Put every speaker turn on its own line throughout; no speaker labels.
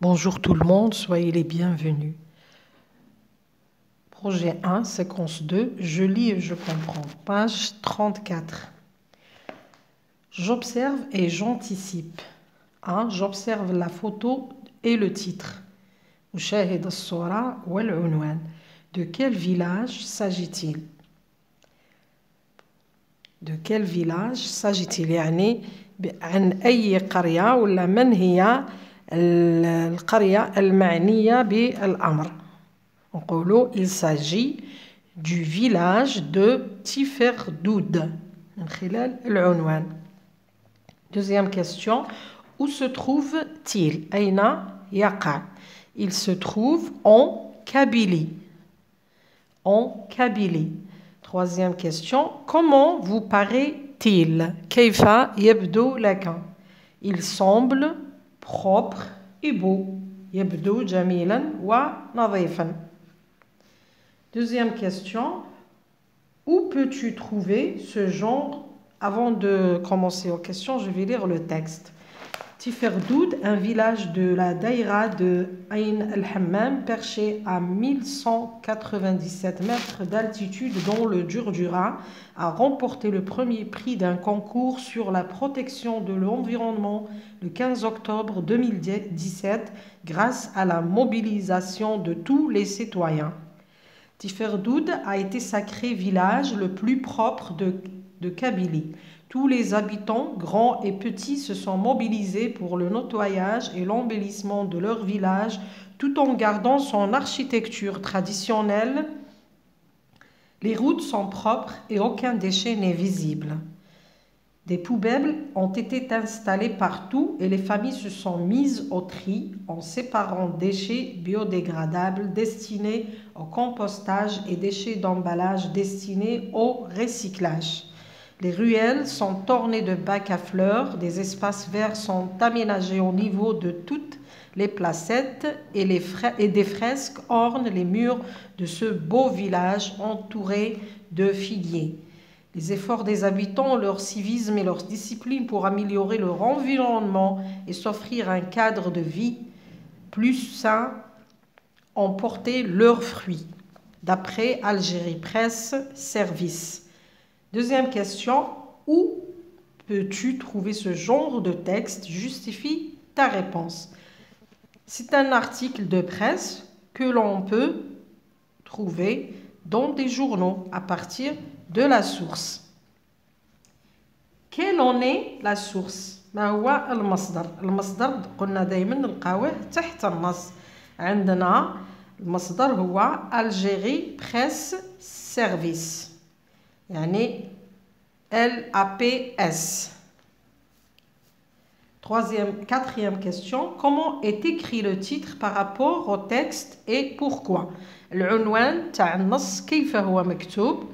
Bonjour tout le monde, soyez les bienvenus. Projet 1, séquence 2, je lis et je comprends. Page 34. J'observe et j'anticipe. 1. J'observe la photo et le titre. أشاهد الصورة والعنوان. De quel village s'agit-il? De quel village s'agit-il؟ يعني عن أي قرية ولا من هي القرية المعنية بالأمر. نقولوا il s'agit du village de Tiferdoud من خلال العنوان. Deuxième question, où se trouve-t-il? أين يقع? Il se trouve en Kabylie. En Kabylie. Troisième question, comment vous paraît-il? كيف يبدو لك? Il semble propre et beau. يبدو جميلا ونظيفا. Deuxième question, où peux-tu trouver ce genre? Avant de commencer aux questions, je vais lire le texte. Tiferdoud, un village de la daïra de Ain el-Hammam, perché à 1197 mètres d'altitude dans le Durdura, a remporté le premier prix d'un concours sur la protection de l'environnement le 15 octobre 2017 grâce à la mobilisation de tous les citoyens. Tiferdoud a été sacré village le plus propre de Kabylie. Tous les habitants, grands et petits, se sont mobilisés pour le nettoyage et l'embellissement de leur village, tout en gardant son architecture traditionnelle. Les routes sont propres et aucun déchet n'est visible. Des poubelles ont été installées partout et les familles se sont mises au tri en séparant déchets biodégradables destinés au compostage et déchets d'emballage destinés au recyclage. Les ruelles sont ornées de bacs à fleurs, des espaces verts sont aménagés au niveau de toutes les placettes et des fresques ornent les murs de ce beau village entouré de figuiers. Les efforts des habitants, leur civisme et leur discipline pour améliorer leur environnement et s'offrir un cadre de vie plus sain ont porté leurs fruits. D'après Algérie Presse Service. Deuxième question, où peux-tu trouver ce genre de texte? Justifie ta réponse. C'est un article de presse que l'on peut trouver dans des journaux à partir de la source. Quelle en est la source؟ ما هو المصدر؟ المصدر قلنا دائما نلقاوه تحت النص. عندنا المصدر هو Algérie Presse Service. يعني LAPS. Quatrième question, comment est écrit le titre par rapport au texte et pourquoi? العنوان تاع النص كيف هو مكتوب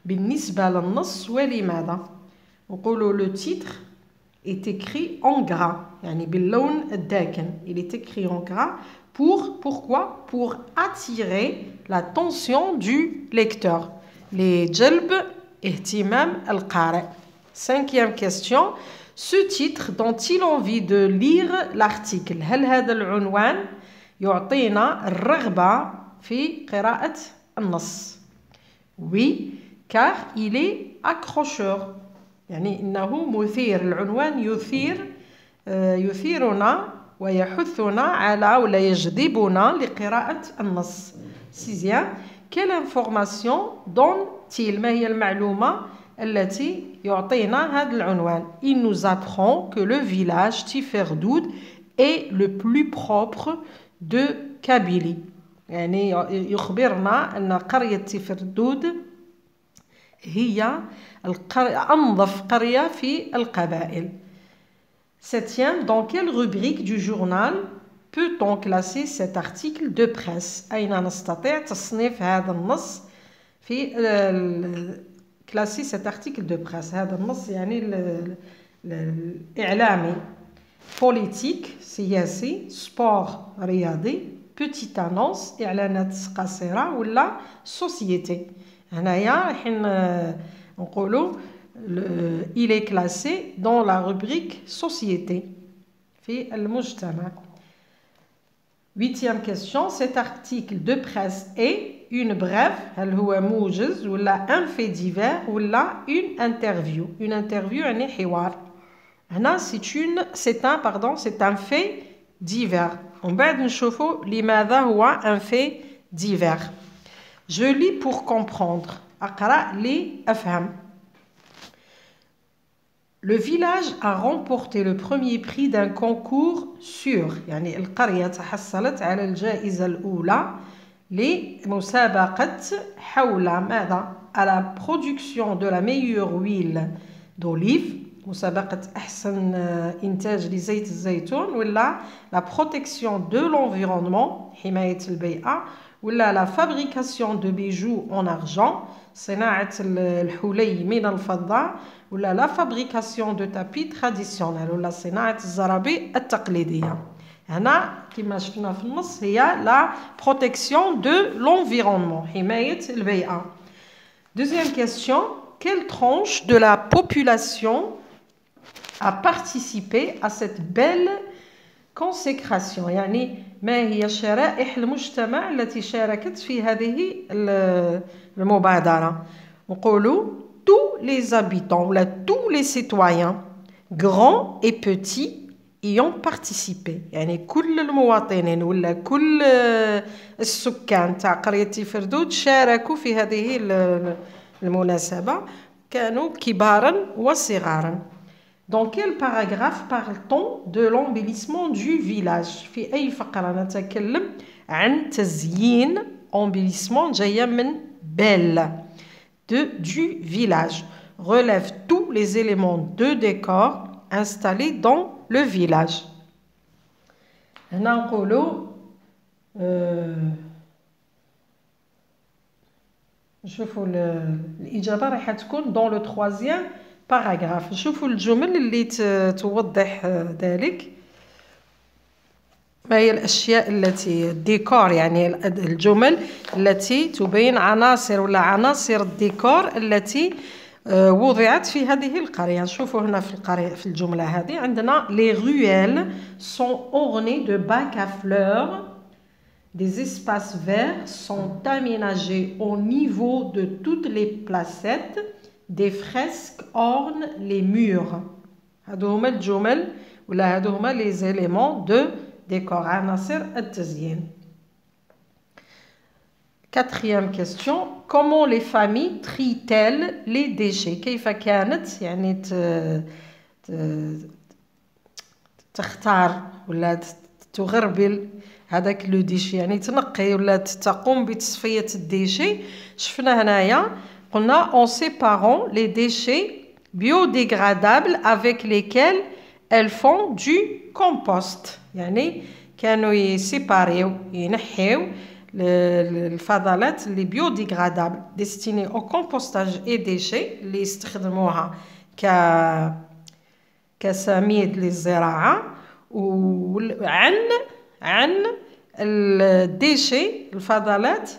بالنسبة للنص ولماذا؟ نقولوا le titre est écrit en gras يعني باللون الداكن. Il est écrit en gras pourquoi? Pour attirer l'attention du lecteur. لجلب اهتمام القارئ. Cinquième question, ce titre dont-il envie de lire l'article هل هذا العنوان يعطينا الرغبة في قراءة النص؟ Oui, car il est accrocheur. يعني إنه مثير. العنوان يثيرنا ويحثنا على ولا يجذبنا لقراءة النص. Sixième, quelle information donne-t-il؟ ما هي المعلومة التي يعطينا هذا العنوان؟ Il nous apprend que le village Tiferdoud est le plus propre de Kabylie. يعني يخبرنا أن قرية تيفردود هي أنظف قرية في القبائل. Septième, dans quelle rubrique du journal peut-on classer cet article de presse؟ أين نستطيع تصنيف هذا النص في classer cet article de presse؟ هذا النص يعني الإعلامي. politique سياسي، sport رياضي، petite annonce إعلانات قصيرة ولا société. هنايا رايحين نقولوا il est classé dans la rubrique société في المجتمع. Huitième question, cet article de presse est une brève, هل هو موجز ولا un fait divers ولا une interview. Une interview يعني حوار. هنا c'est un fait divers. ومن بعد نشوفوا لماذا هو un fait divers. Je lis pour comprendre. أقرأ لأفهم. Le village a remporté le premier prix d'un concours sur يعني القرية تحصلت على الجائزة الأولى لمسابقة حول ماذا؟ À la production de la meilleure huile d'olive مسابقة أحسن إنتاج لزيت الزيتون ولا la protection de l'environnement حماية البيئة ولا la fabrication de bijoux en argent صناعة الحلي من الفضة ولا la fabrication de tapis traditionnels ولا صناعة الزرابي التقليدية. هنا كما شفنا في النص هي la protection de l'environnement حماية البيئة. Deuxième question, quelle tranche de la population a participé à cette belle consécration يعني ما هي شرائح المجتمع التي شاركت في هذه المبادرة. نقولوا tous les habitants ou tous les citoyens grands et petits y ont participé يعني كل المواطنين ولا كل السكان تاع قرية تيفردود شاركوا في هذه المناسبة كانوا كبارا وصغارا. Dans quel paragraphe parle-t-on de l'embellissement du village؟ في أي فقرة نتكلم عن تزيين embellissement جاية من belle du village. Relève tous les éléments de décor installés dans le village. هنا نقولوا نشوفوا الإجابة راح تكون dans le troisième paragraphe. نشوفوا الجمل اللي توضح ذلك. ما هي الأشياء التي الديكور يعني الجمل التي تبين عناصر ولا عناصر الديكور التي وضعت في هذه القرية. نشوفوا هنا في القرية في الجملة هذه عندنا les ruelles sont ornées de bacs à fleurs. Des espaces verts sont aménagés au niveau de toutes les placettes. Des fresques ornent les murs. هادو هما الجمل ولا هادو هما les éléments de décor عناصر التزيين. Quatrième question, comment les familles trient-elles les déchets؟ كيف كانت يعني تختار ولا تغربل هذاك لو ديشي يعني تنقي ولا تقوم بتصفية الديشي. شفنا هنايا قلنا en séparant les déchets biodégradables avec lesquels elles font du compost. يعني كانوا يسيباريو ينحيو الفضلات اللي biodégradables destinés au compostage et déchets اللي يستخدموها كسميد للزراعة عن الديشي الفضلات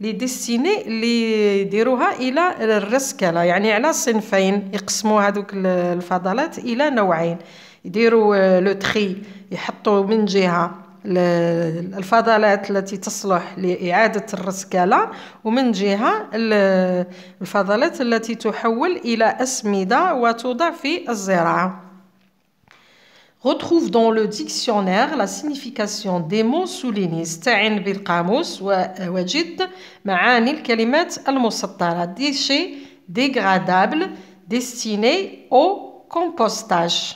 اللي ديستيني اللي يديروها الى الرسكله يعني على صنفين. يقسموا هذوك الفضلات الى نوعين. يديروا لو تري يحطوا من جهه الفضلات التي تصلح لإعادة الرسكلة ومن جهة الفضلات التي تحول إلى أسمدة وتوضع في الزراعة. Retrouve dans le dictionnaire la signification des mots soulignés. استعن بالقاموس ووجد معاني الكلمات المسطرة. Déchets dégradables destinés au compostage.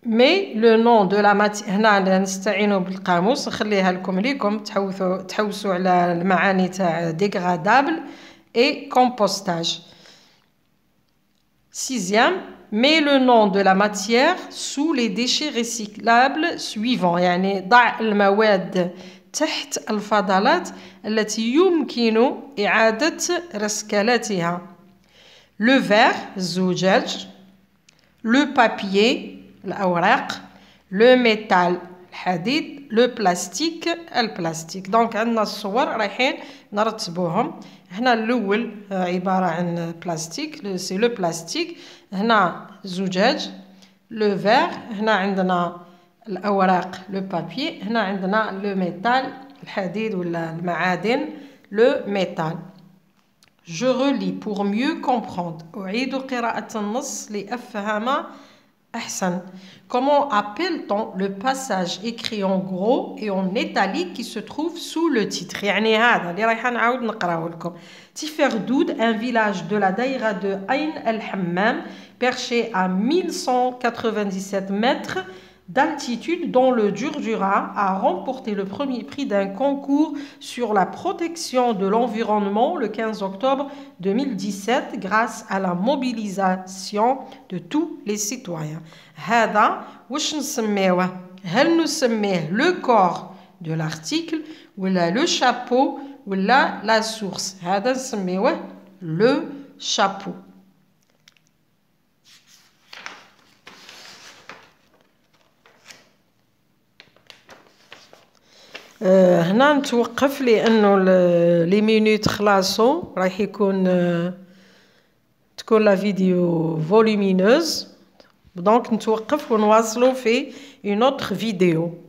Mais le nom de la matière هنا نستعينوا بالقاموس نخليها لكم ليكم تحوسوا على المعاني تاع dégradable et compostage. Sixième, mets le nom de la matière sous les déchets recyclables suivants. يعني ضع المواد تحت الفضلات التي يمكن إعادة رسكلتها. Le verre الزجاج, le papier الأوراق, le métal الحديد, le plastique البلاستيك. دونك عندنا الصور رايحين نرتبوهم. هنا الأول عبارة عن بلاستيك سي لو بلاستيك. هنا زجاج le verre, هنا عندنا الأوراق le papier, هنا عندنا le métal الحديد ولا المعادن le métal. Je relis pour mieux comprendre. أعيد قراءة النص لأفهم أحسن. Comment appelle-t-on le passage écrit en gros et en italique qui se trouve sous le titre? يعني هذا اللي رايحة نعاود نقراه لكم. Tiferdoud, un village de la daïra de Ain el-Hammam, perché à 1197 mètres d'altitude dans le Djurdjura, a remporté le premier prix d'un concours sur la protection de l'environnement le 15 octobre 2017 grâce à la mobilisation de tous les citoyens. هذا واش نسميوه؟ هل نسميه le corps de l'article ولا le chapeau ولا la source؟ هذا نسميوه le chapeau. هنا نتوقف لانه لي مينوت خلاصو راح يكون تكون لا فيديو فولومينوز دونك نتوقف ونواصلوا في une autre vidéo.